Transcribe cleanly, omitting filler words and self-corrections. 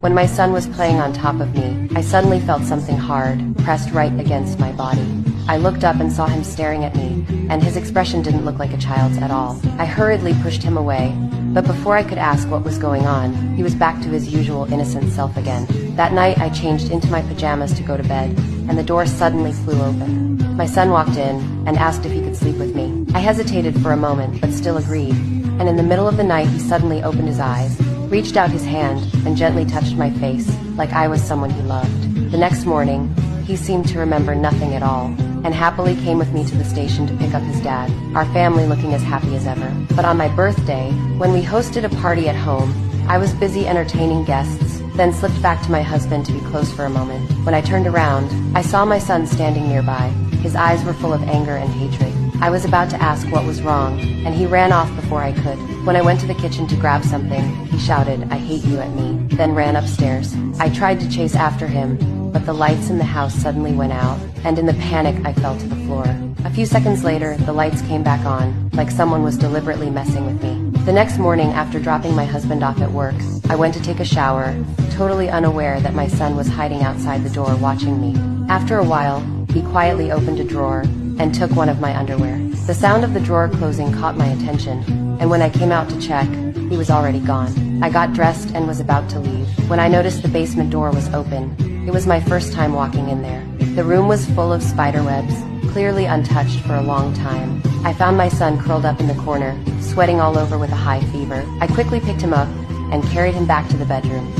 When my son was playing on top of me, I suddenly felt something hard, pressed right against my body. I looked up and saw him staring at me, and his expression didn't look like a child's at all. I hurriedly pushed him away, but before I could ask what was going on, he was back to his usual innocent self again. That night, I changed into my pajamas to go to bed, and the door suddenly flew open. My son walked in and asked if he could sleep with me. I hesitated for a moment, but still agreed, and in the middle of the night, he suddenly opened his eyes, reached out his hand, and gently touched my face, like I was someone he loved. The next morning, he seemed to remember nothing at all, and happily came with me to the station to pick up his dad, our family looking as happy as ever. But on my birthday, when we hosted a party at home, I was busy entertaining guests, then slipped back to my husband to be close for a moment. When I turned around, I saw my son standing nearby. His eyes were full of anger and hatred. I was about to ask what was wrong, and he ran off before I could. When I went to the kitchen to grab something, he shouted, "I hate you," at me, then ran upstairs. I tried to chase after him, but the lights in the house suddenly went out, and in the panic I fell to the floor. A few seconds later, the lights came back on, like someone was deliberately messing with me. The next morning, after dropping my husband off at work, I went to take a shower, totally unaware that my son was hiding outside the door watching me. After a while, he quietly opened a drawer and took one of my underwear. The sound of the drawer closing caught my attention, and when I came out to check, he was already gone. I got dressed and was about to leave, when I noticed the basement door was open. It was my first time walking in there. The room was full of spider webs, clearly untouched for a long time. I found my son curled up in the corner, sweating all over with a high fever. I quickly picked him up and carried him back to the bedroom.